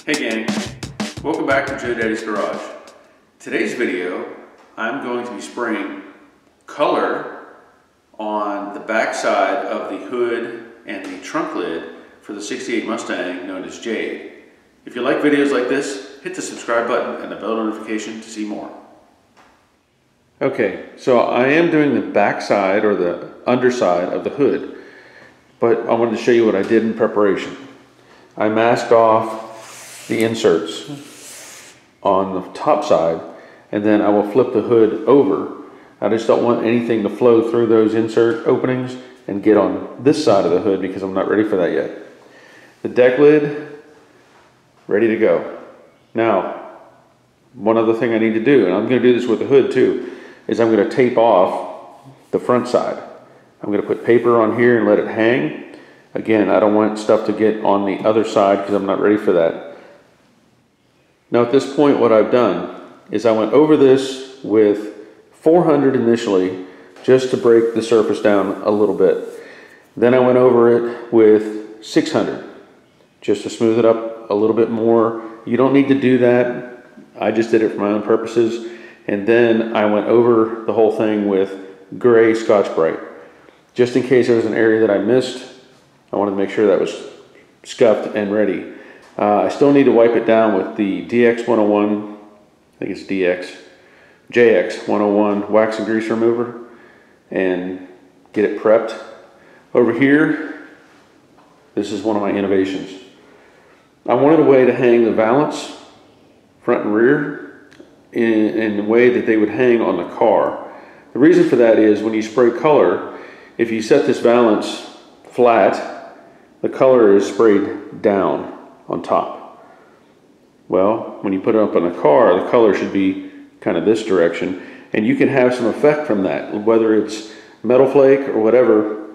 Hey gang, welcome back to Jade's Garage. Today's video, I'm going to be spraying color on the back side of the hood and the trunk lid for the 68 Mustang known as Jade. If you like videos like this, hit the subscribe button and the bell notification to see more. Okay, so I am doing the back side or the underside of the hood, but I wanted to show you what I did in preparation. I masked off the inserts on the top side, and then I will flip the hood over. I just don't want anything to flow through those insert openings and get on this side of the hood because I'm not ready for that yet. The deck lid, ready to go. Now, one other thing I need to do, and I'm going to do this with the hood too, is I'm going to tape off the front side. I'm going to put paper on here and let it hang. Again, I don't want stuff to get on the other side because I'm not ready for that. Now at this point, what I've done is I went over this with 400 initially just to break the surface down a little bit. Then I went over it with 600 just to smooth it up a little bit more. You don't need to do that. I just did it for my own purposes. And then I went over the whole thing with gray Scotch-Brite. Just in case there was an area that I missed, I wanted to make sure that was scuffed and ready. I still need to wipe it down with the DX101, I think it's JX101 wax and grease remover and get it prepped. Over here, this is one of my innovations. I wanted a way to hang the valance, front and rear, in a way that they would hang on the car. The reason for that is when you spray color, if you set this valance flat, the color is sprayed down on top. Well, when you put it up on the car, the color should be kind of this direction, and you can have some effect from that, whether it's metal flake or whatever.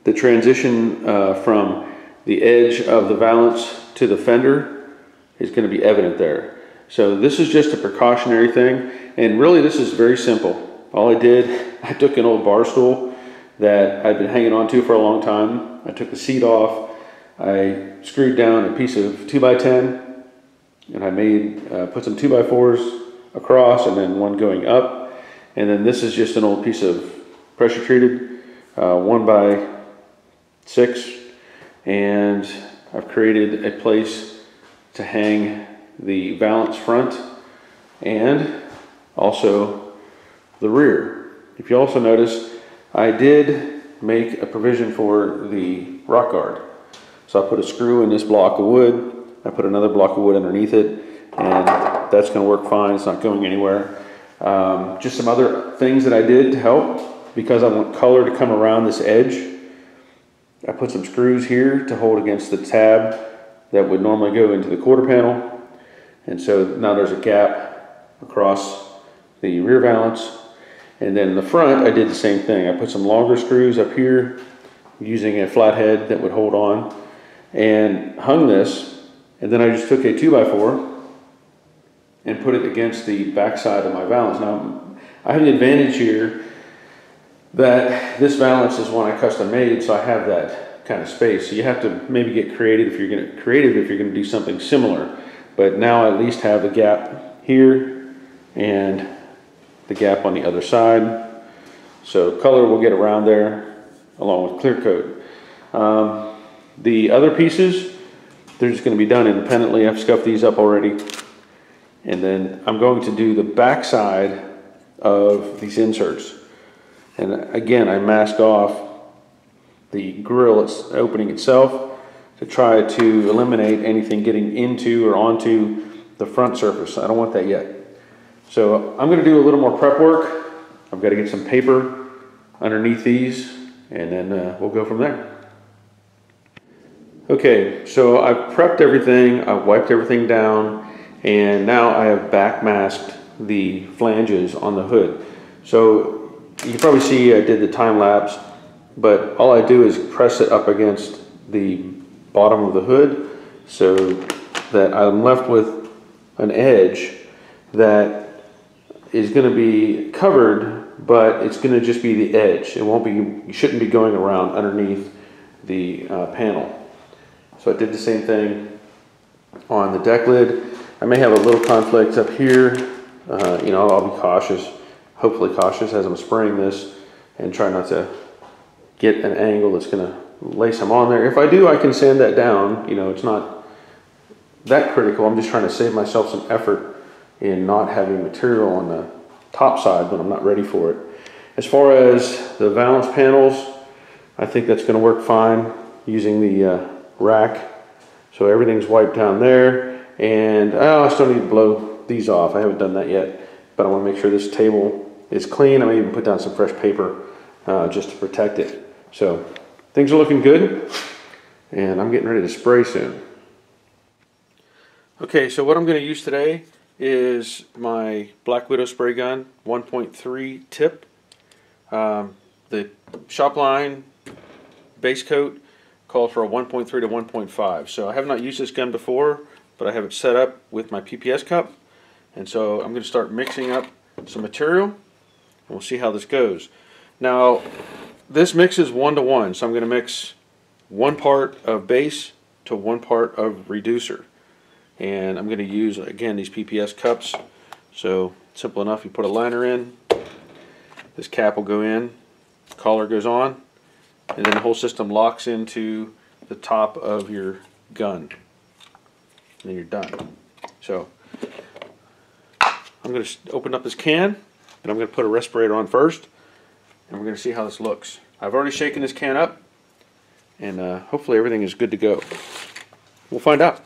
The transition from the edge of the valance to the fender is going to be evident there. So this is just a precautionary thing, and really this is very simple. All I did, I took an old bar stool that I'd been hanging on to for a long time. I took the seat off. I screwed down a piece of 2x10 and I made, put some 2x4s across and then one going up. And then this is just an old piece of pressure treated 1x6. And I've created a place to hang the valance front and also the rear. If you also notice, I did make a provision for the rock guard. So I put a screw in this block of wood, I put another block of wood underneath it, and that's going to work fine. It's not going anywhere. Just some other things that I did to help, because I want color to come around this edge. I put some screws here to hold against the tab that would normally go into the quarter panel. And so now there's a gap across the rear valance. And then in the front, I did the same thing. I put some longer screws up here using a flathead that would hold on, and hung this, and then I just took a 2x4 and put it against the back side of my valance. Now, I have the advantage here that this valance is one I custom made, so I have that kind of space. So you have to maybe get creative if you're going to do something similar. But now I at least have the gap here and the gap on the other side. So color will get around there along with clear coat. The other pieces, they're just going to be done independently. I've scuffed these up already. And then I'm going to do the back side of these inserts. And again, I masked off the grill opening itself to try to eliminate anything getting into or onto the front surface. I don't want that yet. So I'm going to do a little more prep work. I've got to get some paper underneath these, and then we'll go from there. Okay, so I've prepped everything, I've wiped everything down, and now I have back masked the flanges on the hood. So you can probably see I did the time lapse, but all I do is press it up against the bottom of the hood so that I'm left with an edge that is going to be covered, but it's going to just be the edge. It won't be, you shouldn't be going around underneath the panel. So I did the same thing on the deck lid. I may have a little conflict up here. You know, I'll be cautious, hopefully cautious as I'm spraying this, and try not to get an angle that's going to lay some on there. If I do, I can sand that down. You know, it's not that critical. I'm just trying to save myself some effort in not having material on the top side when I'm not ready for it. As far as the valance panels, I think that's going to work fine using the rack. So everything's wiped down there, and I still need to blow these off. I haven't done that yet, but I want to make sure this table is clean. I may even put down some fresh paper just to protect it. So things are looking good, and I'm getting ready to spray soon. Okay, so what I'm going to use today is my Black Widow spray gun 1.3 tip. The shopline base coat called for a 1.3 to 1.5. So I have not used this gun before, but I have it set up with my PPS cup. And so I'm going to start mixing up some material, and we'll see how this goes. Now, this mixes 1 to 1, so I'm going to mix 1 part of base to 1 part of reducer. And I'm going to use, again, these PPS cups. So simple enough, you put a liner in, this cap will go in, collar goes on, and then the whole system locks into the top of your gun. And then you're done. So I'm going to open up this can, and I'm going to put a respirator on first, and we're going to see how this looks. I've already shaken this can up, and hopefully everything is good to go. We'll find out.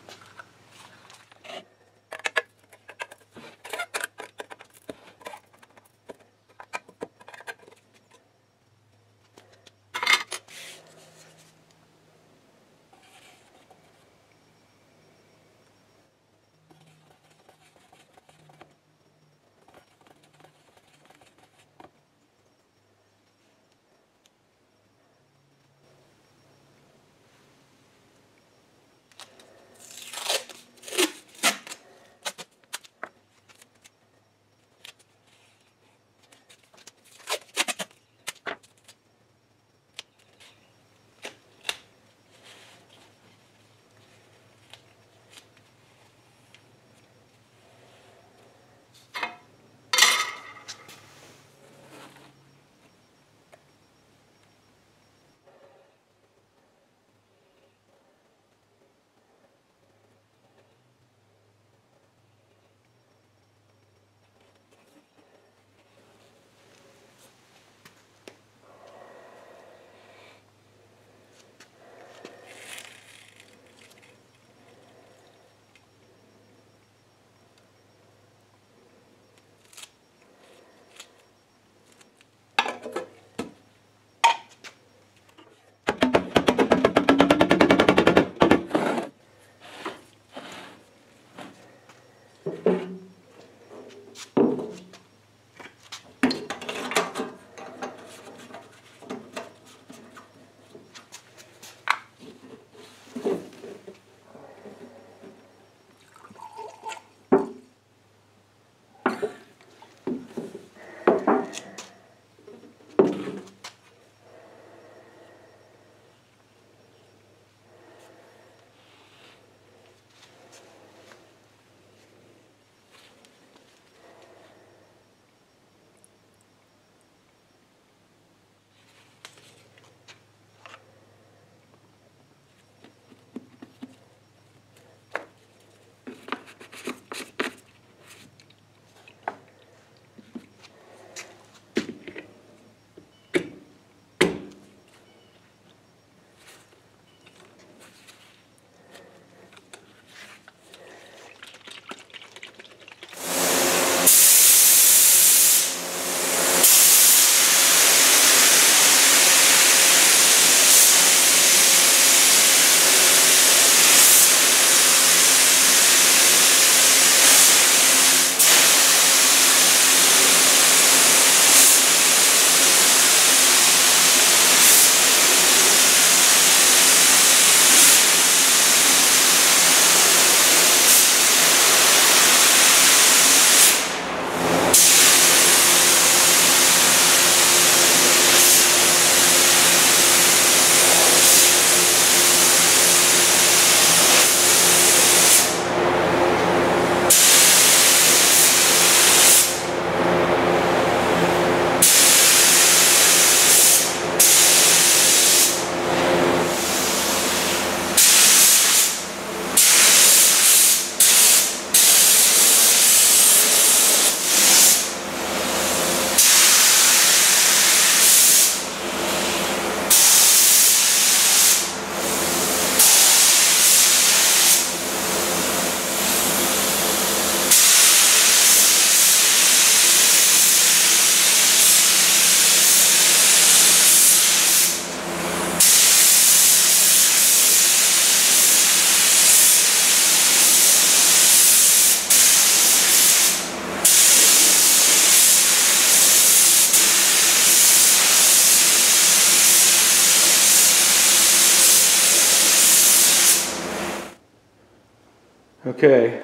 Okay,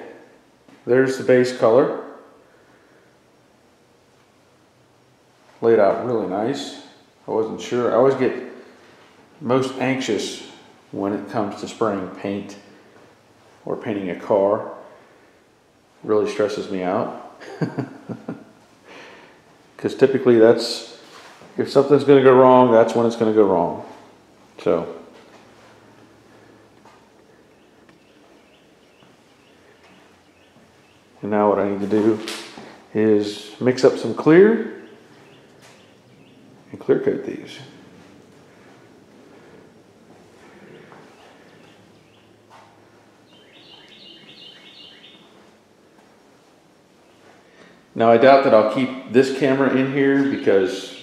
there's the base color. Laid out really nice. I wasn't sure. I always get most anxious when it comes to spraying paint or painting a car. It really stresses me out. Because typically that's, if something's going to go wrong, that's when it's going to go wrong. So. And now what I need to do is mix up some clear and clear coat these. Now I doubt that I'll keep this camera in here because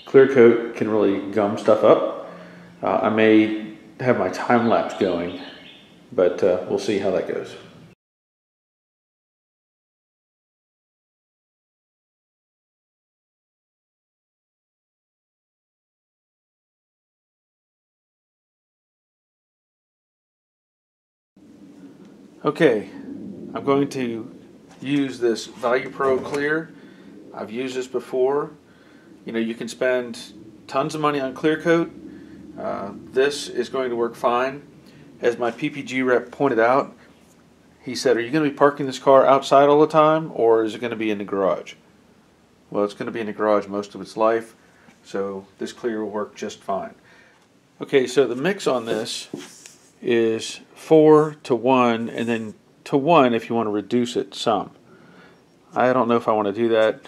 clear coat can really gum stuff up. I may have my time lapse going, but we'll see how that goes. Okay, I'm going to use this Value Pro Clear. I've used this before. You know, you can spend tons of money on clear coat. This is going to work fine. As my PPG rep pointed out, he said, are you going to be parking this car outside all the time, or is it going to be in the garage? Well, it's going to be in the garage most of its life, so this clear will work just fine. Okay, so the mix on this is 4:1, and then to 1 if you want to reduce it some. I don't know if I want to do that,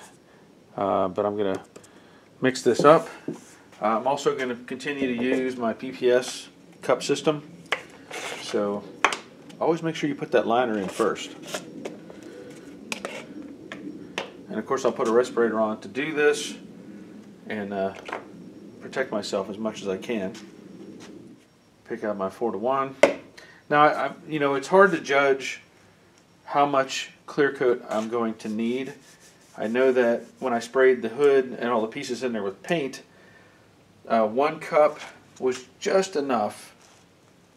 but I'm going to mix this up. I'm also going to continue to use my PPS cup system. So always make sure you put that liner in first. And of course I'll put a respirator on to do this and protect myself as much as I can. Pick out my 4:1. Now, you know, it's hard to judge how much clear coat I'm going to need. I know that when I sprayed the hood and all the pieces in there with paint, 1 cup was just enough.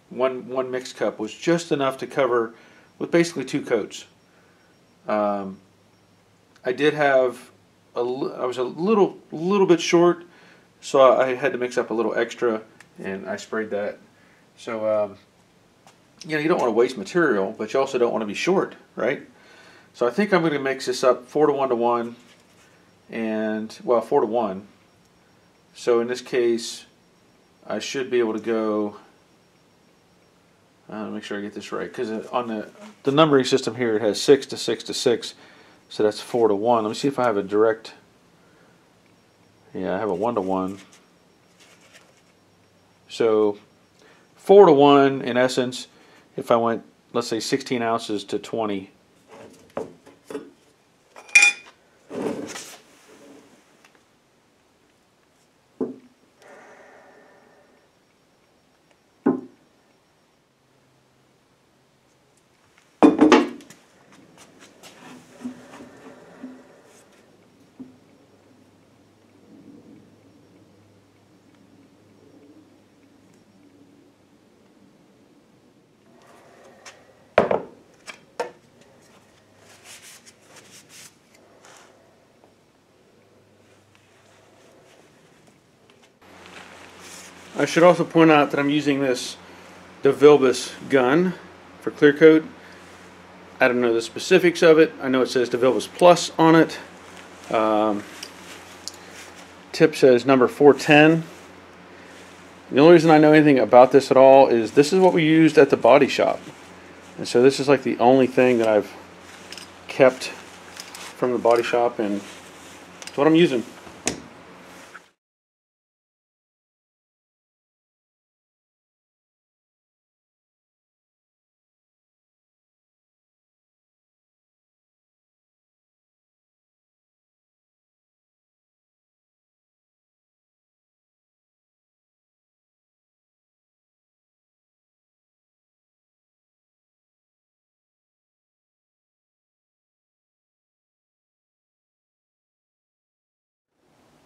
One mixed cup was just enough to cover with basically 2 coats. I did have I was a little bit short, so I had to mix up a little extra, and I sprayed that. So you know, you don't want to waste material, but you also don't want to be short, right? So I think I'm going to mix this up 4:1 to 1, and well, 4:1. So in this case, I should be able to go. Make sure I get this right, because on the numbering system here, it has 6 to 6 to 6, so that's 4:1. Let me see if I have a direct. Yeah, I have a 1:1. So 4:1 in essence. If I went, let's say, 16 ounces to 20. I should also point out that I'm using this DeVilbiss gun for clear coat. I don't know the specifics of it. I know it says DeVilbiss Plus on it. Tip says number 410. The only reason I know anything about this at all is this is what we used at the body shop. And so this is like the only thing that I've kept from the body shop, and it's what I'm using.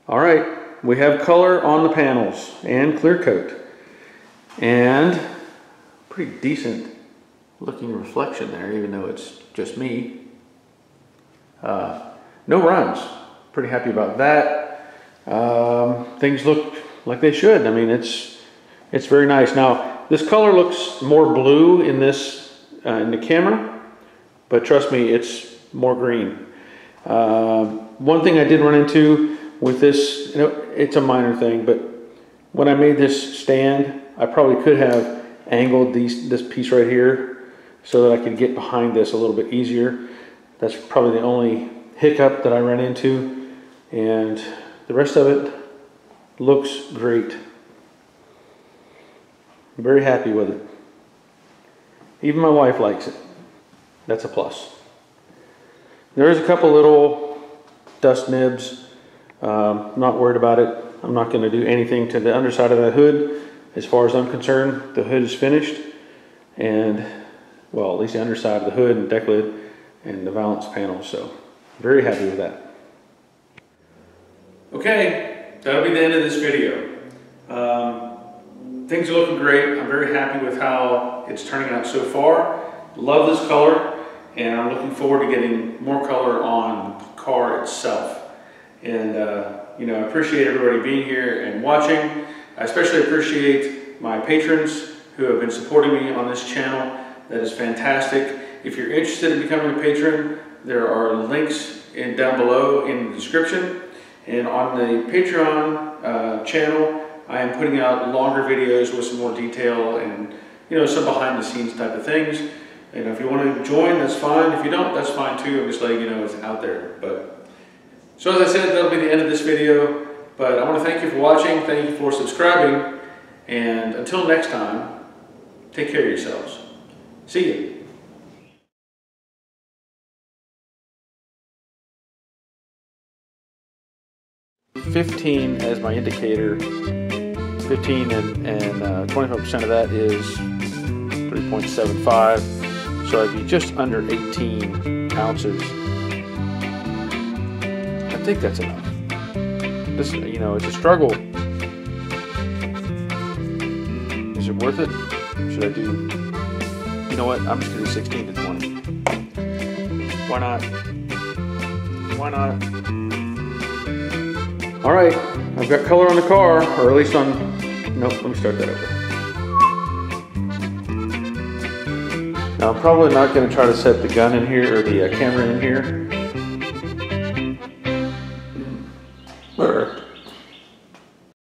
All right, we have color on the panels and clear coat, and pretty decent looking reflection there, even though it's just me. No runs. Pretty happy about that. Things look like they should. I mean, it's very nice. Now, this color looks more blue in this in the camera, but trust me, it's more green. One thing I did run into with this, you know, it's a minor thing, but when I made this stand, I probably could have angled this piece right here so that I could get behind this a little bit easier. That's probably the only hiccup that I ran into, and the rest of it looks great. I'm very happy with it. Even my wife likes it. That's a plus. There is a couple little dust nibs. Not worried about it. I'm not going to do anything to the underside of the hood. As far as I'm concerned, the hood is finished. And, well, at least the underside of the hood and deck lid and the valance panel. So, very happy with that. Okay, that'll be the end of this video. Things are looking great. I'm very happy with how it's turning out so far. Love this color, and I'm looking forward to getting more color on the car itself. And you know, I appreciate everybody being here and watching. I especially appreciate my patrons who have been supporting me on this channel. That is fantastic. If you're interested in becoming a patron, there are links down below in the description. And on the Patreon channel, I am putting out longer videos with some more detail and, you know, some behind the scenes type of things. And if you want to join, that's fine. If you don't, that's fine too. I'm just letting you know it's out there. But so as I said, that'll be the end of this video. But I want to thank you for watching. Thank you for subscribing. And until next time, take care of yourselves. See you. 15 as my indicator. 15 and 25% of that is 3.75. So I'd be just under 18 ounces. I think that's enough. This, you know, it's a struggle. Is it worth it? Should I do? You know what? I'm just gonna do 16 to 20. Why not? Why not? All right, I've got color on the car, or at least on. Nope. Let me start that over. Now I'm probably not going to try to set the gun in here or the camera in here.